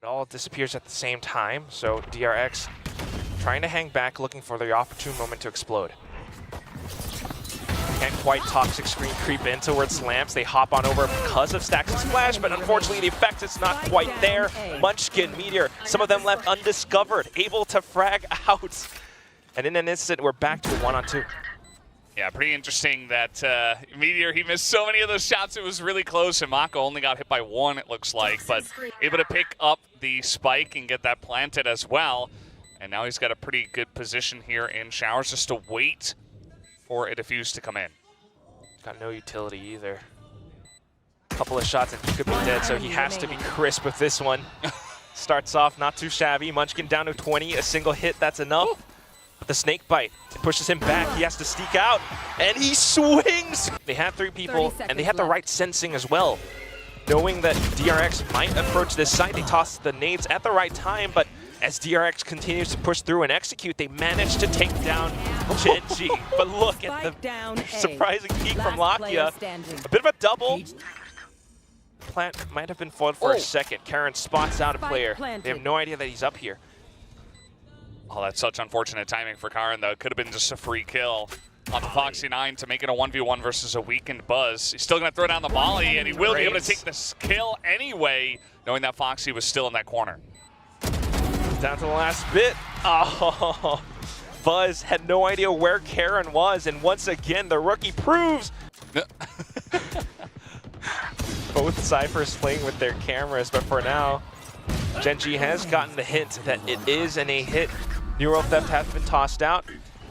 It all disappears at the same time, so DRX trying to hang back, looking for the opportune moment to explode. Can't quite toxic screen creep in towards Lamps. They hop on over because of Stax' splash, but unfortunately the effect is not quite there. Munchkin, Meteor, some of them left undiscovered, able to frag out. And in an instant, we're back to a 1-on-2. Yeah, pretty interesting that Meteor, he missed so many of those shots. It was really close, and Mako only got hit by one, it looks like, but able to pick up the spike and get that planted as well. And now he's got a pretty good position here in Showers just to wait for a defuse to come in. Got no utility either. Couple of shots and he could be dead, so he has to be crisp with this one. Starts off not too shabby. Munchkin down to 20, a single hit, that's enough. But the snake bite, it pushes him back. He has to sneak out, and he swings! They had 3 people, and they had the right sensing as well. Knowing that DRX might approach this site, they tossed the nades at the right time, but as DRX continues to push through and execute, they managed to take down Genji. But look at the surprising peek from Lakia. A bit of a double. Plant might have been foiled for a second. Karen spots out a player. They have no idea that he's up here. Oh, that's such unfortunate timing for Karen, though. It could have been just a free kill on the Foxy9 to make it a 1v1 versus a weakened Buzz. He's still going to throw down the volley, and he will be able to take this kill anyway, knowing that Foxy was still in that corner. Down to the last bit. Oh, Buzz had no idea where Karen was, and once again, the rookie proves. Both Cyphers playing with their cameras, but for now, Genji has gotten the hint that it is an A hit. Neural Theft has been tossed out,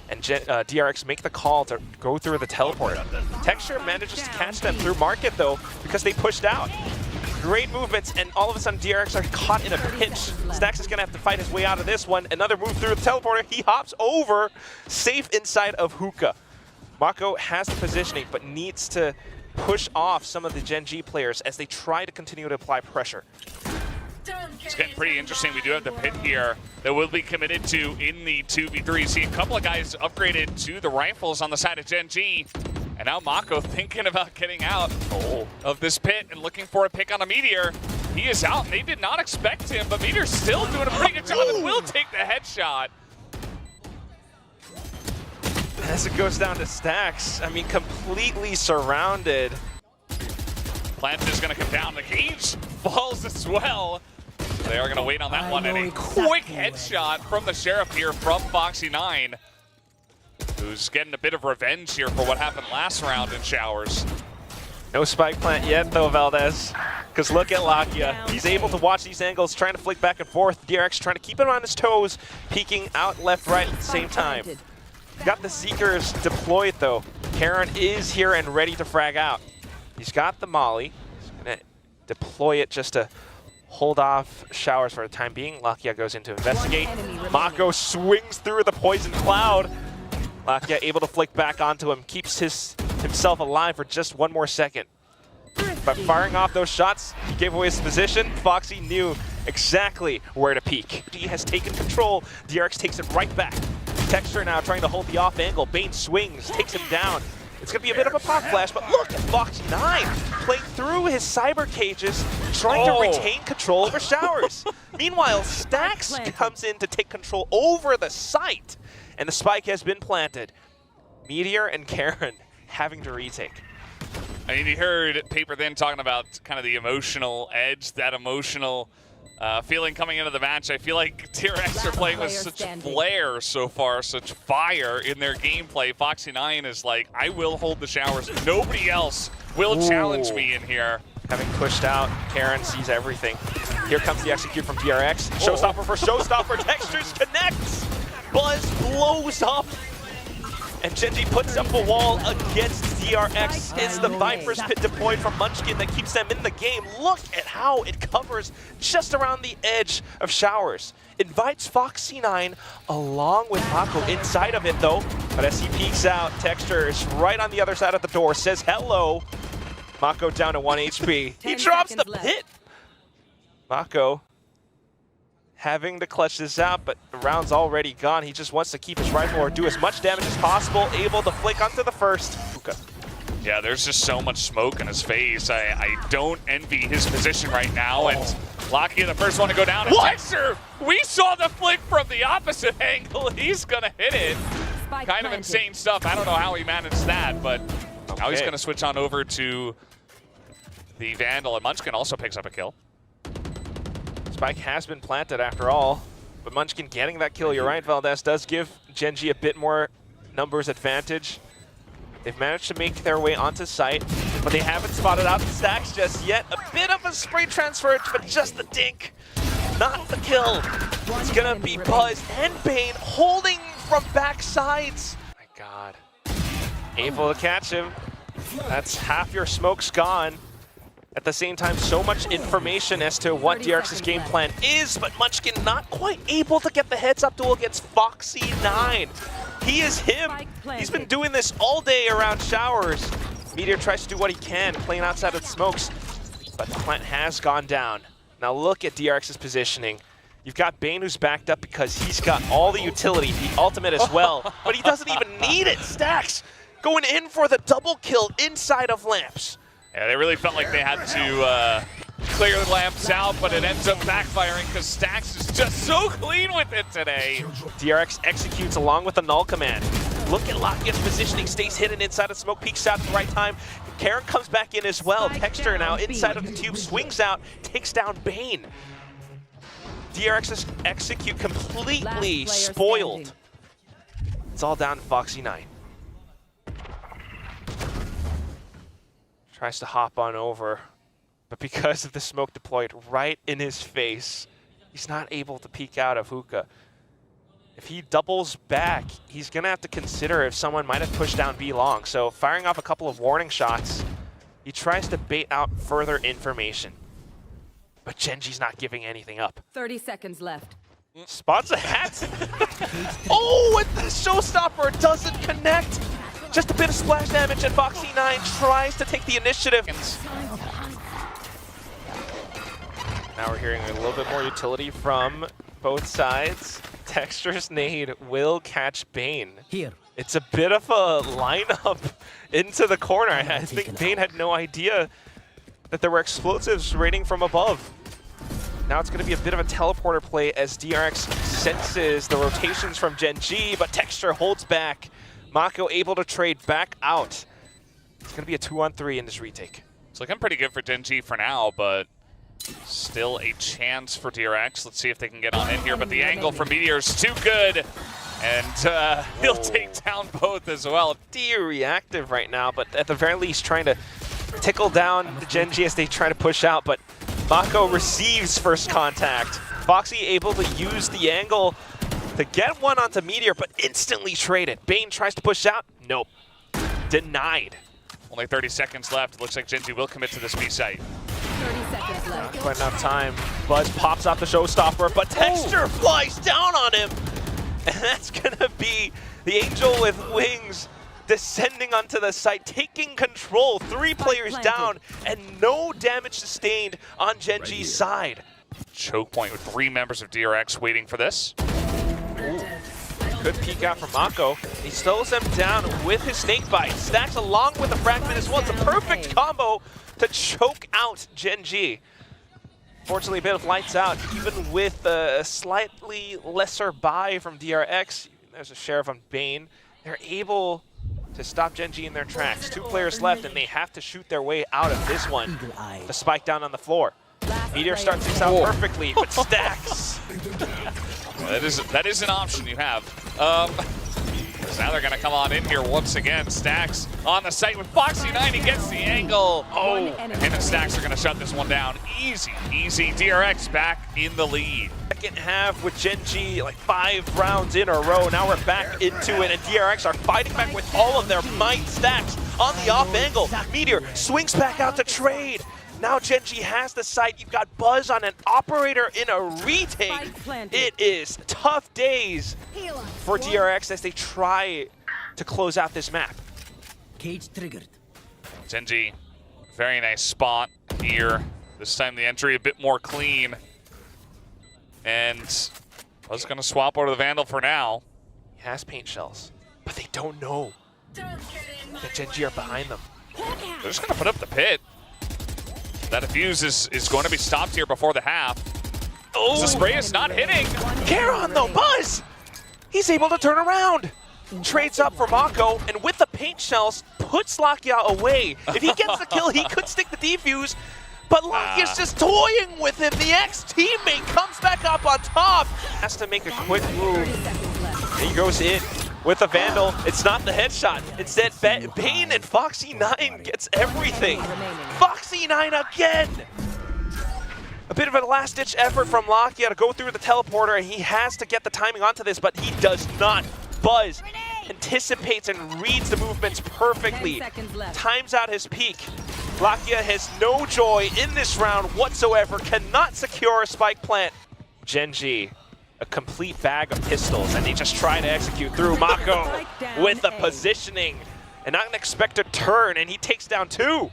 and DRX make the call to go through the teleport. Texture manages to catch them through market, though, because they pushed out. Great movements, and all of a sudden DRX are caught in a pinch. Stax is going to have to fight his way out of this one. Another move through the teleporter. He hops over, safe inside of Hookah. Mako has the positioning, but needs to push off some of the Genji players as they try to continue to apply pressure. It's getting pretty interesting. We do have the pit here that will be committed to in the 2v3. See a couple of guys upgraded to the rifles on the side of Genji. And now Mako thinking about getting out of this pit and looking for a pick on a Meteor. He is out, and they did not expect him, but Meteor's still doing a pretty good job and will take the headshot. As it goes down to Stax, I mean, completely surrounded. Plant is going to come down. The cage falls as well. They are going to wait on that one, and a quick headshot from the Sheriff here from Foxy9. Who's getting a bit of revenge here for what happened last round in Showers. No spike plant yet, though, Valdez. Because look at Lakia. He's able to watch these angles, trying to flick back and forth. DRX trying to keep him on his toes, peeking out left, right at the same time. Got the Seekers deployed, though. Karen is here and ready to frag out. He's got the Molly. He's going to deploy it just to hold off Showers for the time being. Lakia goes in to investigate. Mako swings through the poison cloud. Lakia able to flick back onto him, keeps himself alive for just one more second. By firing off those shots, he gave away his position. Foxy knew exactly where to peek. He has taken control. DRX takes it right back. Texture now trying to hold the off angle. Bane swings, takes him down. It's going to be a bit of a pop flash, but look at Foxy9 playing through his cyber cages, trying to retain control over Showers. Meanwhile, Stax comes in to take control over the site. And the spike has been planted. Meteor and Karen having to retake. I mean, you heard Paper then talking about kind of the emotional edge, that emotional feeling coming into the match. I feel like DRX are playing with such flair so far, such fire in their gameplay. Foxy9 is like, I will hold the Showers. Nobody else will challenge me in here. Having pushed out, Karen sees everything. Here comes the execute from DRX. Showstopper for Showstopper. Textures connects. Buzz blows up, and Genji puts up a wall against DRX. It's the Viper's Pit deployed from Munchkin that keeps them in the game. Look at how it covers just around the edge of Showers. Invites Foxy9 along with Mako inside of it, though. But as he peeks out, Texture is right on the other side of the door, says hello. Mako down to 1 HP. He drops the pit. Mako having to clutch this out, but the round's already gone. He just wants to keep his rifle or do as much damage as possible, able to flick onto the first. Yeah, there's just so much smoke in his face. I don't envy his position right now, and Locky, the first one to go down. And Dexter, we saw the flick from the opposite angle. He's going to hit it. Kind of insane stuff. I don't know how he managed that, but now he's going to switch on over to the Vandal. And Munchkin also picks up a kill. Spike has been planted after all, but Munchkin getting that kill, you're right, Valdez, does give Gen G a bit more numbers advantage. They've managed to make their way onto site, but they haven't spotted out the stacks just yet. A bit of a spray transfer, but just the dink, not the kill. It's gonna be Buzz and Bane holding from back sides. My God, able to catch him. That's half your smoke's gone. At the same time, so much information as to what DRX's game plan is, but Munchkin not quite able to get the heads-up duel against Foxy9. He is him. He's been doing this all day around showers. Meteor tries to do what he can, playing outside of the smokes, but the plant has gone down. Now look at DRX's positioning. You've got Bane who's backed up because he's got all the utility, the ultimate as well, but he doesn't even need it. Stacks going in for the double kill inside of Lamps. Yeah, they really felt like they had to clear the Lamps out, but it ends up backfiring because Stax is just so clean with it today. DRX executes along with the null command. Look at Lockett's positioning, stays hidden inside of smoke, peeks out at the right time. Karen comes back in as well. Texture now inside of the tube, swings out, takes down Bane. DRX execute completely spoiled. It's all down to Foxy9. Tries to hop on over, but because of the smoke deployed right in his face, he's not able to peek out of Hookah. If he doubles back, he's gonna have to consider if someone might have pushed down B long. So firing off a couple of warning shots, he tries to bait out further information. But Genji's not giving anything up. 30 seconds left. Spots a hat. Oh, and the showstopper doesn't connect. Just a bit of splash damage, and Foxy9 tries to take the initiative. Now we're hearing a little bit more utility from both sides. Texture's nade will catch Bane. Here. It's a bit of a lineup into the corner. I think Bane had no idea that there were explosives raining from above. Now it's going to be a bit of a teleporter play as DRX senses the rotations from Gen G, but Texture holds back. Mako able to trade back out. It's going to be a 2-on-3 in this retake. It's looking pretty good for Gen G for now, but still a chance for DRX. Let's see if they can get on in here, but the angle from Meteor is too good, and he'll take down both as well. Reactive right now, but at the very least trying to tickle down the Gen G as they try to push out, but Mako receives first contact. Foxy able to use the angle to get one onto Meteor, but instantly traded. Bane tries to push out. Nope. Denied. Only 30 seconds left. It looks like Gen G will commit to this B site. 30 seconds left. Not quite enough time. Buzz pops out the showstopper, but Texture flies down on him. And that's gonna be the Angel with Wings descending onto the site, taking control. 3 players down, and no damage sustained on Gen G's side. Choke point with 3 members of DRX waiting for this. Ooh. Good peek out from Mako. He slows them down with his snake bite. Stacks along with the fragment as well. It's a perfect combo to choke out Gen G. Fortunately, a bit of lights out, even with a slightly lesser buy from DRX. There's a sheriff on Bane. They're able to stop Gen G in their tracks. 2 players left, and they have to shoot their way out of this one. The spike down on the floor. Meteor starts this out perfectly, but Stacks. That is an option you have. So now they're going to come on in here once again. Stacks on the site with Foxy9. He gets the angle. Oh, and him and Stacks are going to shut this one down. Easy, easy. DRX back in the lead. Second half with Gen G, like 5 rounds in a row. Now we're back into it, and DRX are fighting back with all of their might. Stacks on the off angle. Meteor swings back out to trade. Now Gen G has the site. You've got Buzz on an operator in a retake. It is tough days for DRX as they try to close out this map. Cage triggered. Gen G, very nice spot here. This time the entry a bit more clean. And Buzz going to swap over to the Vandal for now. He has paint shells, but they don't know that Gen G are behind them. They're just going to put up the pit. That defuse is going to be stopped here before the half. Oh, The spray is not hitting. Caron though, Buzz! He's able to turn around. Trades up for Mako, and with the paint shells, puts Lakia away. If he gets the kill, he could stick the defuse, but Lakia's just toying with him. The ex-teammate comes back up on top. Has to make a quick move. He goes in with a Vandal. It's not the headshot. Instead, Bane and Foxy9 gets everything. Foxy9 again! A bit of a last-ditch effort from Lakia to go through the teleporter, and he has to get the timing onto this, but he does not. Buzz anticipates and reads the movements perfectly. Times out his peak. Lakia has no joy in this round whatsoever, cannot secure a spike plant. Genji, a complete bag of pistols, and they just try to execute through. Mako with the positioning, and not an expected turn, and he takes down 2.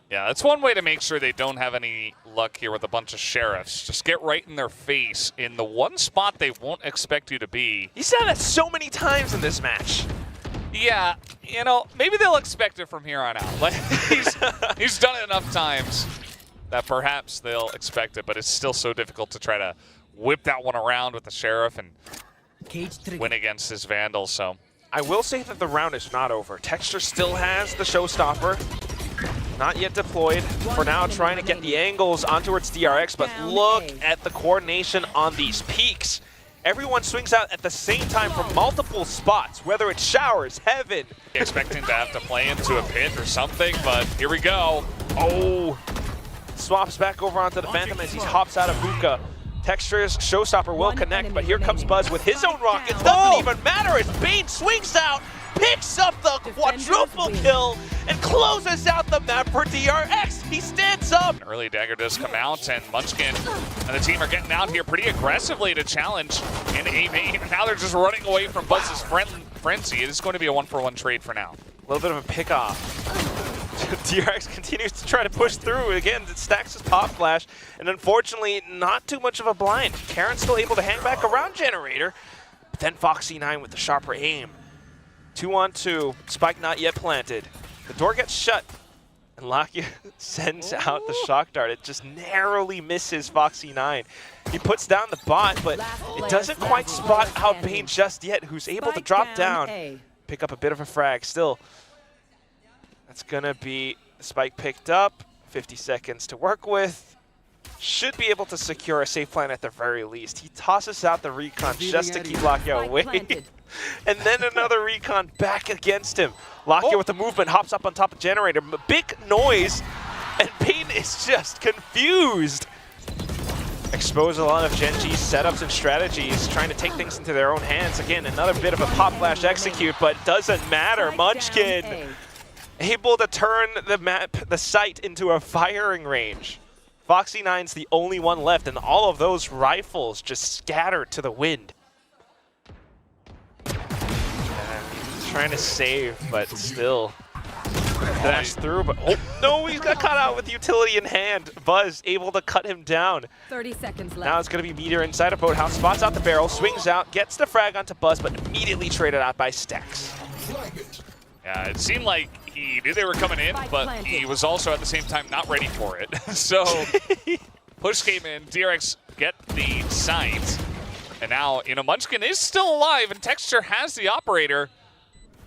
Yeah, that's one way to make sure they don't have any luck here with a bunch of sheriffs. Just get right in their face in the one spot they won't expect you to be. He said that so many times in this match. Yeah, you know, maybe they'll expect it from here on out. Like he's done it enough times that perhaps they'll expect it, but it's still so difficult to try to whip that one around with the sheriff and win against his Vandal. So I will say that the round is not over. Texture still has the showstopper. Not yet deployed. For now, trying to get the angles onto its DRX, but look at the coordination on these peaks. Everyone swings out at the same time from multiple spots, whether it's showers, heaven. expecting to have to play into a pit or something, but here we go. Oh, swaps back over onto the Phantom as he hops out of hookah. Texture's showstopper will connect, but here comes Buzz with his own rockets. Doesn't even matter as Bane swings out, picks up the quadruple kill, and closes out the map for DRX. He stands up. An early dagger does come out, and Munchkin and the team are getting out here pretty aggressively to challenge in A main. Now they're just running away from Buzz's frenzy. It is going to be a 1-for-1 trade for now. A little bit of a pick-off. DRX continues to try to push through. Again, it stacks his pop flash, and unfortunately, not too much of a blind. Karen's still able to hang back around Generator, but then Foxy9 with the sharper aim. 2-on-2, spike not yet planted. The door gets shut, and Lakia sends out the shock dart. It just narrowly misses Foxy9. He puts down the bot, but it doesn't quite spot out Bane just yet, who's able to drop down, pick up a bit of a frag. Still, that's gonna be the spike picked up. 50 seconds to work with. Should be able to secure a safe plan at the very least. He tosses out the recon just to keep Lakia away. And then another recon back against him. Lakia with the movement hops up on top of Generator. Big noise, and Bane is just confused. Expose a lot of Genji's setups and strategies, trying to take things into their own hands. Again, another bit of a pop flash execute, but it doesn't matter. Munchkin able to turn the site into a firing range. Foxy9's the only one left, and all of those rifles just scattered to the wind. Trying to save, but still dash through. But oh no, he's got caught out with utility in hand. Buzz able to cut him down. 30 seconds left. Now it's going to be Meteor inside a boathouse, spots out the barrel, swings out, gets the frag onto Buzz, but immediately traded out by Stacks. Yeah, it seemed like he knew they were coming in, but he was also at the same time not ready for it. So push came in, DRX get the site, and now, you know, Munchkin is still alive, and Texture has the operator.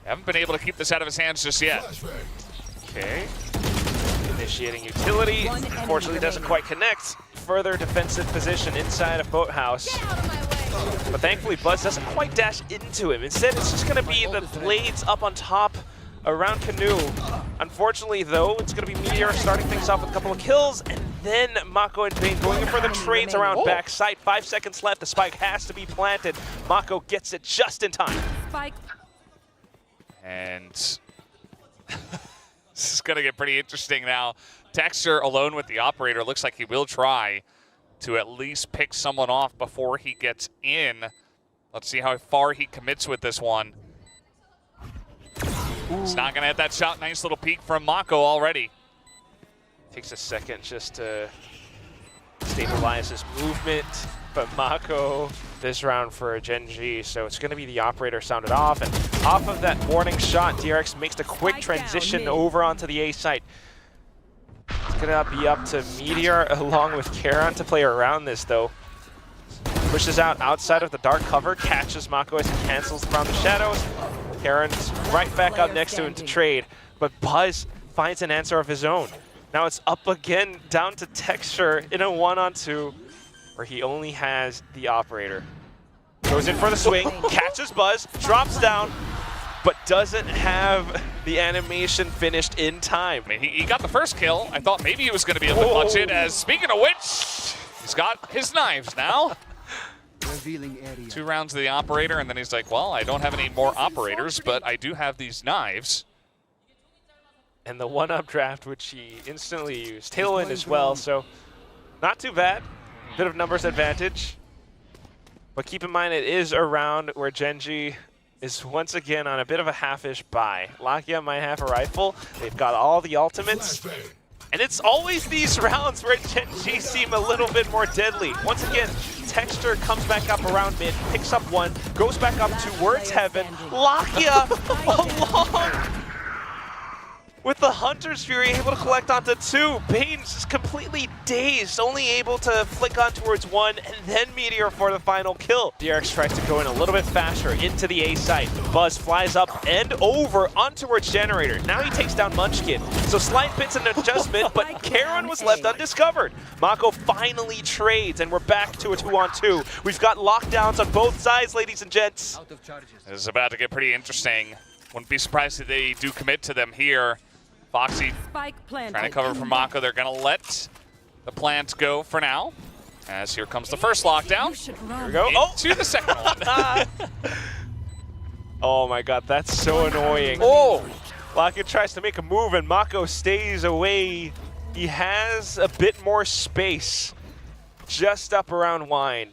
Haven't been able to keep this out of his hands just yet. Okay. Initiating utility. Unfortunately, doesn't quite connect. Further defensive position inside a boathouse. But thankfully, Buzz doesn't quite dash into him. Instead, it's just going to be the blades up on top around Canoe. Unfortunately, though, it's going to be Meteor starting things off with a couple of kills, and then Mako and Bane going in for the trades around backside. 5 seconds left. The spike has to be planted. Mako gets it just in time. Spike. And this is going to get pretty interesting now. Texture alone with the operator. Looks like he will try to at least pick someone off before he gets in. Let's see how far he commits with this one. He's not going to hit that shot. Nice little peek from Mako already. Takes a second just to stabilize his movement. But Mako this round for Genji, so it's going to be the operator sounded off. And off of that warning shot, DRX makes the quick transition over onto the A site. gonna be up to Meteor along with Karon to play around this though. Pushes out outside of the dark cover, catches Mako as he cancels from the shadows. Karon's right back up next to him to trade, but Buzz finds an answer of his own. Now it's up again, down to Texture in a 1-on-2, where he only has the operator. Goes in for the swing, catches Buzz, drops down, but doesn't have the animation finished in time. I mean, he got the first kill. I thought maybe he was going to be able to clutch it, as speaking of which, he's got his knives now. Revealing area. 2 rounds of the operator, and then he's like, well, I don't have any more operators, but I do have these knives. And the 1-up draft, which he instantly used. Tailwind as well, so not too bad. Bit of numbers advantage. But keep in mind, it is a round where Genji is once again on a bit of a half-ish buy. Lakia might have a rifle. They've got all the ultimates. And it's always these rounds where Genji seem a little bit more deadly. Once again, Texture comes back up around mid, picks up 1, goes back up towards heaven. Lakia along with the Hunter's Fury, able to collect onto 2. Bane's just completely dazed, only able to flick on towards 1, and then Meteor for the final kill. DRX tries to go in a little bit faster into the A site. Buzz flies up and over on towards Generator. Now he takes down Munchkin. So slight bits of adjustment, but Karon was left undiscovered. Mako finally trades, and we're back to a 2-on-2. We've got lockdowns on both sides, ladies and gents. Out of charges. This is about to get pretty interesting. Wouldn't be surprised if they do commit to them here. Foxy Spike planted. trying to cover for Mako. They're going to let the plant go for now. As here comes the first lockdown. Here we go. Oh! To the second one. Oh my god, that's so annoying. Oh! Lakia tries to make a move and Mako stays away. He has a bit more space just up around Wine.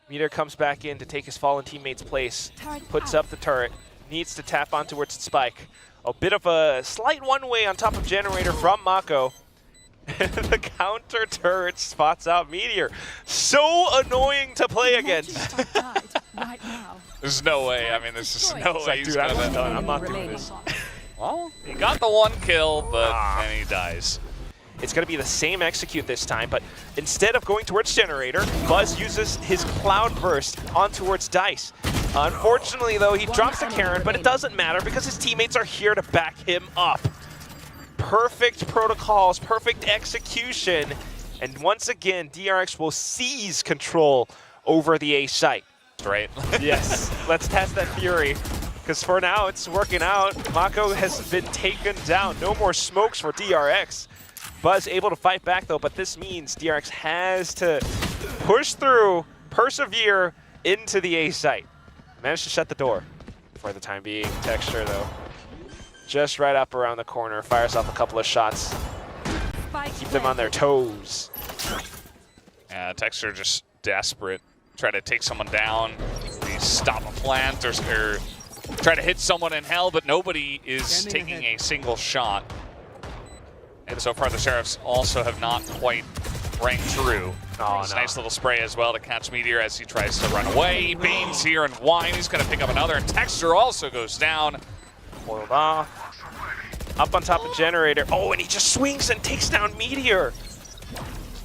Meteor comes back in to take his fallen teammate's place. Puts up the turret. Needs to tap on towards Spike. A bit of a slight one-way on top of Generator from Mako. The counter turret spots out Meteor. So annoying to play against. Right now. There's no way. I mean, there's just no way he's Dude, gonna... I'm not doing this. Well, he got the 1 kill, but then he dies. It's going to be the same execute this time, but instead of going towards Generator, Buzz uses his Cloud Burst on towards Dice. Unfortunately, though, he drops the Karon, but it doesn't matter because his teammates are here to back him up. Perfect protocols, perfect execution, and once again, DRX will seize control over the A site. Right? Yes, let's test that Fury, because for now, it's working out. Mako has been taken down. No more smokes for DRX. Buzz able to fight back, though, but this means DRX has to push through, persevere into the A site. Managed to shut the door for the time being. Texture, though, just right up around the corner, fires off a couple of shots. Keep them on their toes. Yeah, Texture just desperate. Try to take someone down, stop a plant, or try to hit someone in hell, but nobody is taking a single shot. And so far, the Sheriffs also have not quite rang true. Oh, no. Nice little spray as well to catch Meteor as he tries to run away. Bane's here and Wine. He's going to pick up another. And Texture also goes down. Boiled off. Up on top of Generator. Oh, and he just swings and takes down Meteor,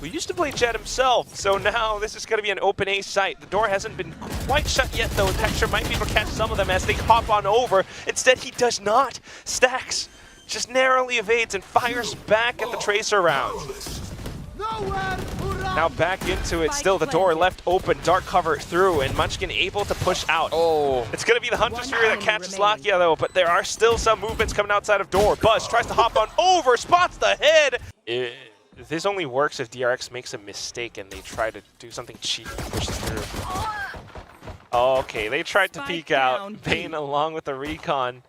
who used to play Jet himself. So now this is going to be an open A site. The door hasn't been quite shut yet, though. Texture might be able to catch some of them as they hop on over. Instead, he does not. Stacks just narrowly evades and fires back at the Tracer round. Now back into it, still the door left open, dark cover through, and Munchkin able to push out. Oh. It's going to be the Hunter's Fury that catches Lakia, though, but there are still some movements coming outside of door. Buzz tries to hop on over, spots the head. This only works if DRX makes a mistake and they try to do something cheap and push through. Okay, they tried to peek out. Bane along with the recon.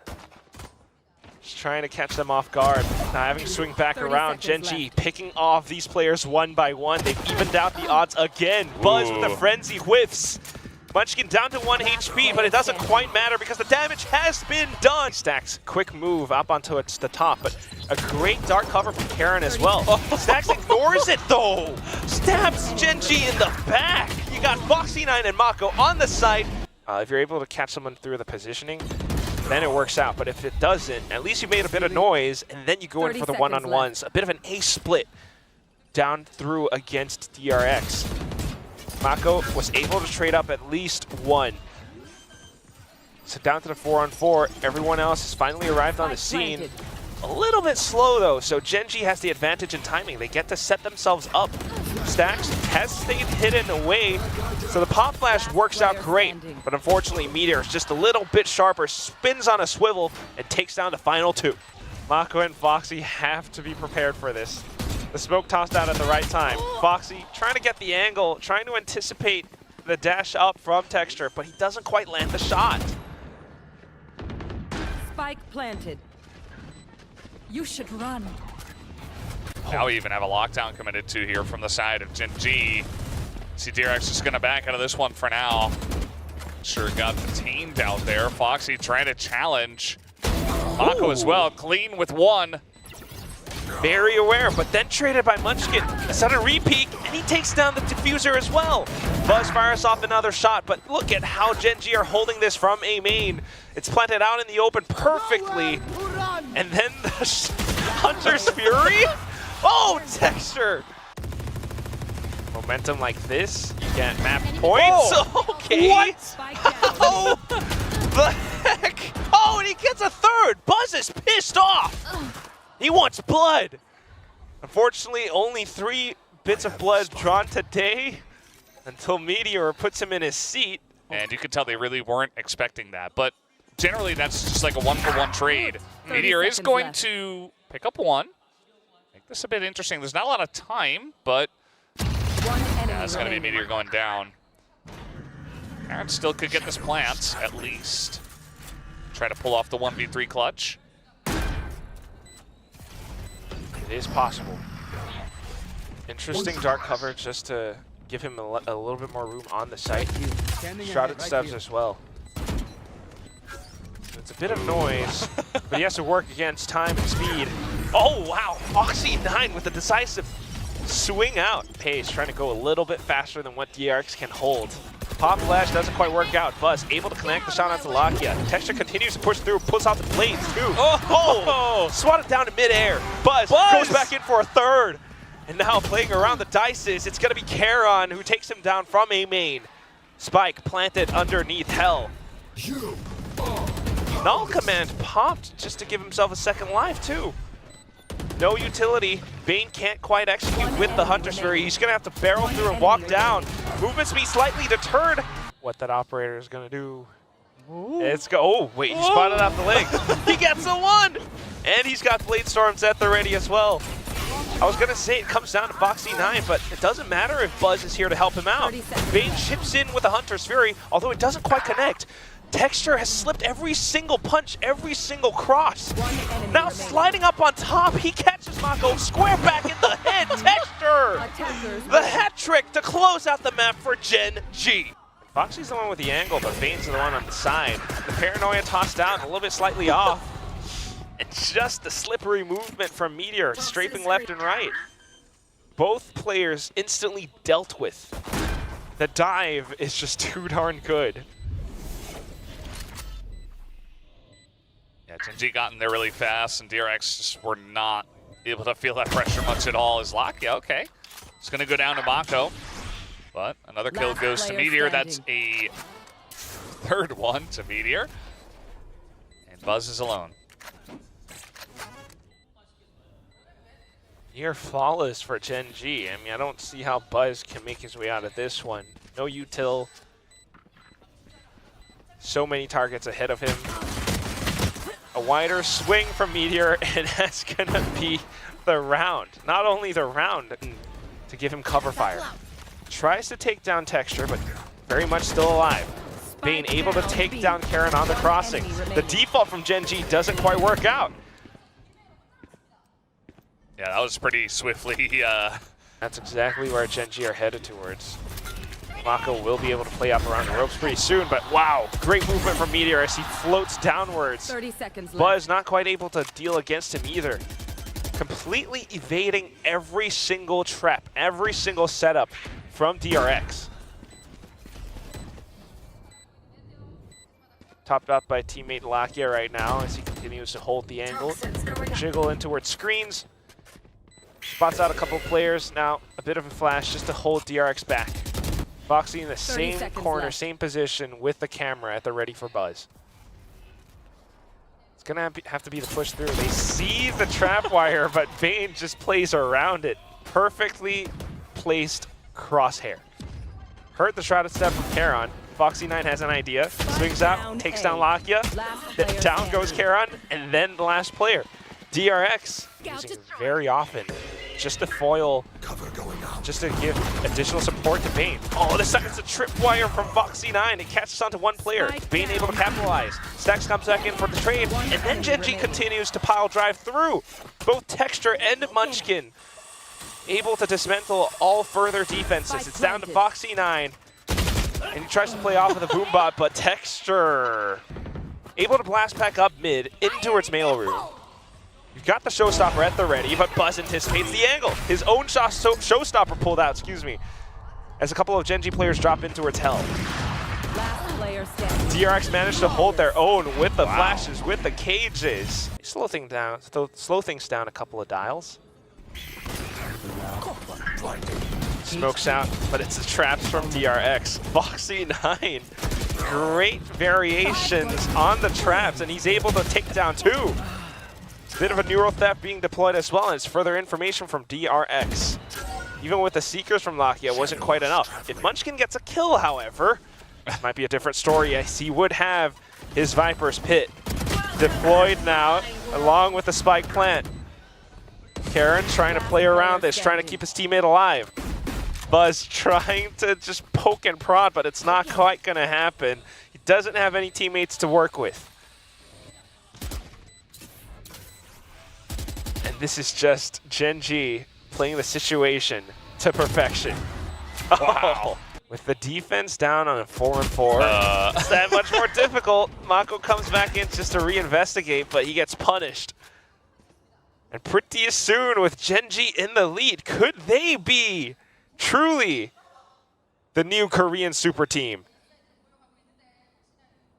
Just trying to catch them off guard. Now having to swing back around. Genji picking off these players one by one. They've evened out the odds again. Buzz with the frenzy whiffs. Munchkin down to 1 HP, but it doesn't quite matter because the damage has been done. Stacks, quick move up onto the top, but a great dark cover from Karon as well. Stacks ignores it though. Stabs Genji in the back. You got Foxy9 and Mako on the site. If you're able to catch someone through the positioning, then it works out. But if it doesn't, at least you made a bit of noise, and then you go in for the one-on-ones. A bit of an ace split down through against DRX. Mako was able to trade up at least one. So down to the 4-on-4. Everyone else has finally arrived on the scene. A little bit slow though, so Gen.G has the advantage in timing. They get to set themselves up. Stacks has stayed hidden away, so the pop flash works out great. But unfortunately, Meteor is just a little bit sharper, spins on a swivel, and takes down the final two. Mako and Foxy have to be prepared for this. The smoke tossed out at the right time. Foxy trying to get the angle, trying to anticipate the dash up from Texture, but he doesn't quite land the shot. Spike planted. You should run. Now we even have a lockdown committed to here from the side of Gen.G. See DRX is going to back out of this one for now. Sure got detained out there. Foxy trying to challenge Mako as well. Clean with one. Very aware, but then traded by Munchkin. A sudden repeat, and he takes down the diffuser as well. Buzz fires off another shot, but look at how Gen.G are holding this from A main. It's planted out in the open perfectly. And then the Hunter's Fury? Oh, Texture! Momentum like this, you get map points. Oh, okay. What? How the heck? Oh, and he gets a third. Buzz is pissed off. He wants blood. Unfortunately, only 3 bits of blood drawn today until Meteor puts him in his seat. And you can tell they really weren't expecting that. But generally, that's just like a one-for-one trade. Meteor is going to pick up one. Make this a bit interesting. There's not a lot of time, but yeah, it's going to be Meteor going down. Aaron still could get this plant, at least. Try to pull off the 1v3 clutch. It is possible. Interesting dark coverage just to give him a little bit more room on the site. Shrouded steps as well. It's a bit of noise, but he has to work against time and speed. Oh wow, Foxy 9 with a decisive swing out. Pace trying to go a little bit faster than what DRX can hold. Pop flash doesn't quite work out. Buzz able to connect the shot onto Lakia. Texture continues to push through, pulls out the blades too. Oh! Swatted down in midair. Buzz goes back in for a third. And now playing around the dices, it's gonna be Karon who takes him down from A main. Spike planted underneath Hell. Null command popped just to give himself a second life too. No utility. Bane can't quite execute with the Hunter's Fury. He's gonna have to barrel through and walk down. Movement speed slightly deterred. What that operator is gonna do. It's go. Oh wait, he spotted out the leg. He gets a one, and he's got Blade Storms at the ready as well. I was gonna say it comes down to Foxy 9, but it doesn't matter if Buzz is here to help him out. Bane chips in with a Hunter's Fury, although it doesn't quite connect. Texture has slipped every single punch, every single cross. Now sliding up on top, he catches Mako square back in the head. Texture! The hat trick to close out the map for Gen.G. Foxy's the one with the angle, but Bane's the one on the side. The paranoia tossed down, a little bit slightly off. And just the slippery movement from Meteor, strafing left and right. Both players instantly dealt with. The dive is just too darn good. Yeah, Gen.G got in there really fast, and DRX just were not able to feel that pressure much at all. As Lakia, okay. It's going to go down to Mako. But another kill goes to Meteor. That's a third one to Meteor. And Buzz is alone. Near flawless for Gen.G. I mean, I don't see how Buzz can make his way out of this one. No util. So many targets ahead of him. A wider swing from Meteor, and that's gonna be the round. Not only the round, to give him cover fire. Tries to take down Texture, but very much still alive. Bane able to take down Karon on the crossing. The default from Gen.G doesn't quite work out. Yeah, that was pretty swiftly. That's exactly where Gen.G are headed towards. Mako will be able to play up around the ropes pretty soon, but wow, great movement from Meteor as he floats downwards. 30 seconds left. Buzz not quite able to deal against him either. Completely evading every single trap, every single setup from DRX. topped up by teammate Lakia right now as he continues to hold the angle, jiggle in towards screens. Spots out a couple players. Now a bit of a flash just to hold DRX back. Foxy in the same corner, same position with the camera at the ready for buzz. It's gonna have to be the push through. They see the trap wire, but Bane just plays around it. Perfectly placed crosshair. Heard the shrouded step from Karon. Foxy9 has an idea. Swings out, takes down Lakia. Down goes Karon, and then the last player. DRX using very often just to foil, just to give additional support to Bane. Oh, this time it's a tripwire from Foxy9. It catches onto one player. Bane able to capitalize. Stax comes back in for the trade, and then Genji continues to pile drive through. Both Texture and Munchkin able to dismantle all further defenses. It's down to Foxy9, and he tries to play off with a boombot, but Texture able to blast back up mid in towards mailroom. You've got the showstopper at the ready, but Buzz anticipates the angle. His own showstopper pulled out, excuse me, as a couple of Genji players drop in towards Hell. DRX managed to hold their own with the flashes, with the cages. Slow things down a couple of dials. Smokes out, but it's the traps from DRX. Foxy9, great variations on the traps, and he's able to take down two. Bit of a neural theft being deployed as well, and it's further information from DRX. Even with the Seekers from Lakia, wasn't quite enough. If Munchkin gets a kill, however, might be a different story, as he would have his Viper's Pit deployed now, along with the spike plant. Karon trying to play around this, trying to keep his teammate alive. Buzz trying to just poke and prod, but it's not quite going to happen. He doesn't have any teammates to work with. And this is just Genji playing the situation to perfection. Wow. With the defense down on a 4-on-4, it's that much more difficult. Mako comes back in just to reinvestigate, but he gets punished. And pretty soon with Genji in the lead, could they be truly the new Korean super team?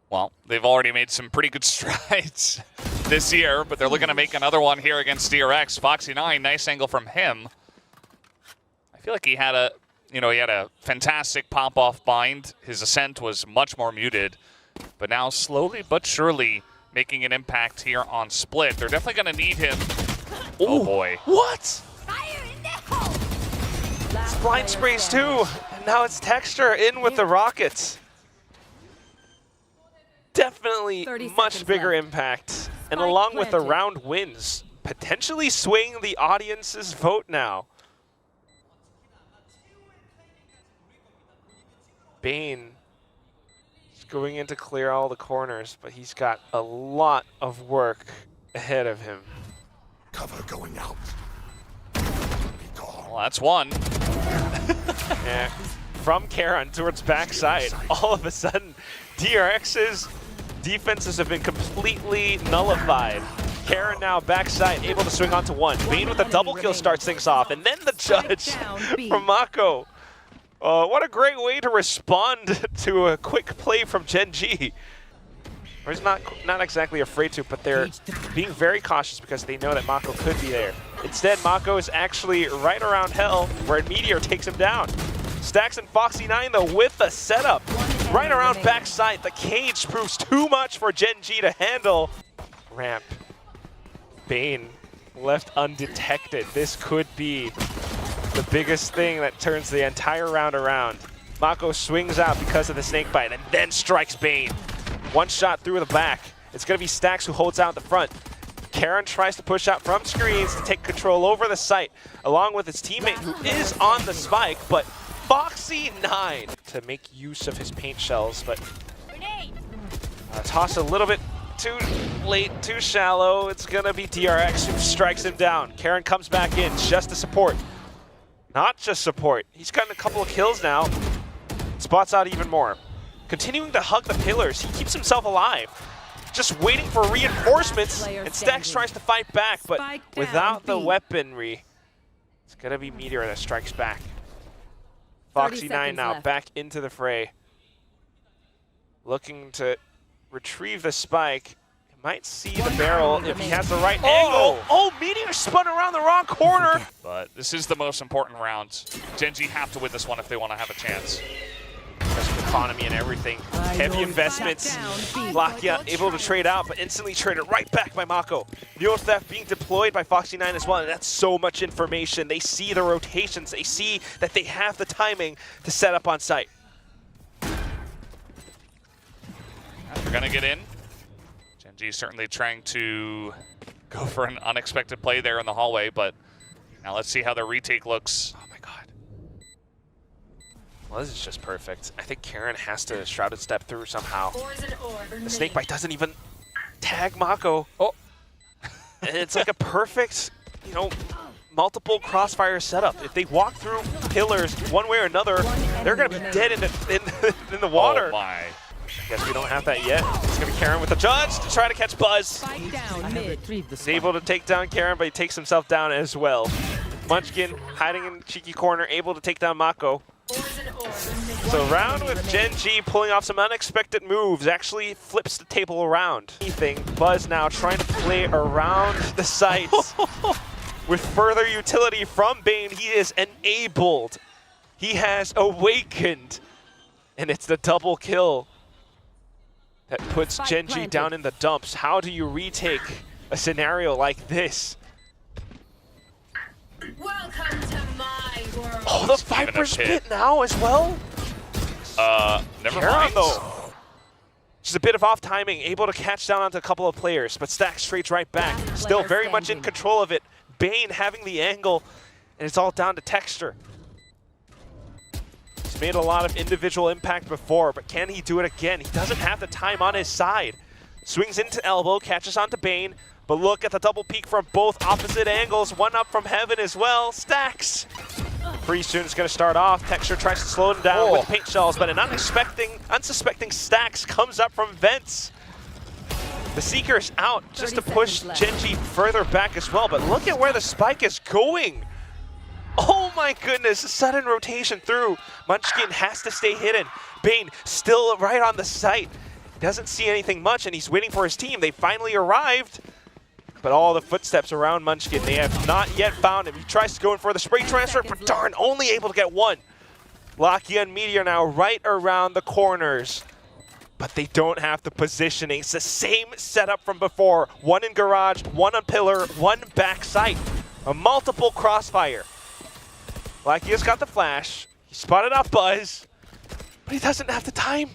Well, they've already made some pretty good strides this year, but they're looking to make another one here against DRX. Foxy9, nice angle from him. I feel like he had a fantastic pop-off bind. His ascent was much more muted, but now slowly but surely making an impact here on Split. They're definitely going to need him. Ooh, oh boy. What? It's blind sprays too, and now it's Texture in with the rockets. Definitely much bigger impact, and along with the round wins, potentially swaying the audience's vote now. Bane is going in to clear all the corners, but he's got a lot of work ahead of him. Cover going out. Well, that's one. Yeah. From Karon towards backside, all of a sudden, DRX's defenses have been completely nullified. Karon now backside, able to swing onto one. Bane with a double kill starts things off, and then the judge from Mako. What a great way to respond to a quick play from Genji. Or he's not exactly afraid to, but they're being very cautious because they know that Mako could be there. Instead, Mako is actually right around Hell, where Meteor takes him down. Stax and Foxy9 though with the setup. Right around backside, the cage proves too much for Genji to handle. Ramp. Bane left undetected. This could be the biggest thing that turns the entire round around. Mako swings out because of the snake bite and then strikes Bane. One shot through the back. It's going to be Stax who holds out the front. Karon tries to push out from screens to take control over the site, along with his teammate who is on the spike, but Foxy9 to make use of his paint shells, but toss a little bit too late, too shallow. It's going to be DRX who strikes him down. Karon comes back in just to support. Not just support. He's gotten a couple of kills now. Spots out even more. Continuing to hug the pillars, he keeps himself alive. Just waiting for reinforcements, and Stax tries to fight back, but without the weaponry, it's gonna be Meteor that strikes back. Foxy9 now back into the fray. Looking to retrieve the spike. Might see the barrel if he has the right angle. Oh, Meteor spun around the wrong corner. But this is the most important round. Gen G have to win this one if they want to have a chance. Just economy and everything. Heavy investments. Lakia able to trade out, but instantly traded right back by Mako. Neo Theft being deployed by Foxy9 as well, and that's so much information. They see the rotations. They see that they have the timing to set up on site. They're going to get in. Gen G certainly trying to go for an unexpected play there in the hallway, but now let's see how their retake looks. Oh my god. Well, this is just perfect. I think Karen has to Shrouded Step through somehow. The Snakebite doesn't even tag Mako. Oh. And it's like a perfect, you know, multiple crossfire setup. If they walk through pillars one way or another, they're going to be dead in the water. Oh my. Guess we don't have that yet. It's going to be Karen with the Judge to try to catch Buzz. He's able to take down Karen, but he takes himself down as well. Munchkin hiding in the cheeky corner, able to take down Mako. So round with Gen G pulling off some unexpected moves, actually flips the table around. Buzz now trying to play around the sites with further utility from Bane. He is enabled. He has awakened. And it's the double kill that puts Gen G down in the dumps. How do you retake a scenario like this? Welcome to my world. Oh, the Viper's pit now as well? Never Karen, mind. though. Just a bit of off timing, able to catch down onto a couple of players, but Stacks trades right back. Still very much in control of it. Bane having the angle, and it's all down to texture. He's made a lot of individual impact before, but can he do it again? He doesn't have the time on his side. Swings into elbow, catches onto Bane, but look at the double peek from both opposite angles. One up from heaven as well. Stacks. Pretty soon it's going to start off. Texture tries to slow him down with paint shells, but an unsuspecting Stacks comes up from vents. The Seeker's out just to push Gen G further back as well, but look at where the spike is going. Oh my goodness, sudden rotation through. Munchkin has to stay hidden. Bane still right on the site. Doesn't see anything much, and he's waiting for his team. They finally arrived. But all the footsteps around Munchkin, they have not yet found him. He tries to go in for the spray transfer, but darn, only able to get one. Lakia and Meteor now right around the corners. But they don't have the positioning. It's the same setup from before. One in garage, one on pillar, one back site. A multiple crossfire. Lakia's got the flash. He spotted out Buzz, but he doesn't have the time.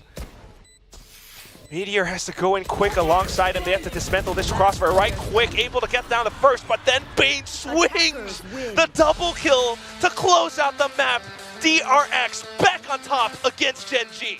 Meteor has to go in quick alongside him. They have to dismantle this crossfire right quick, able to get down the first, but then Bane swings the double kill to close out the map. DRX back on top against Gen G.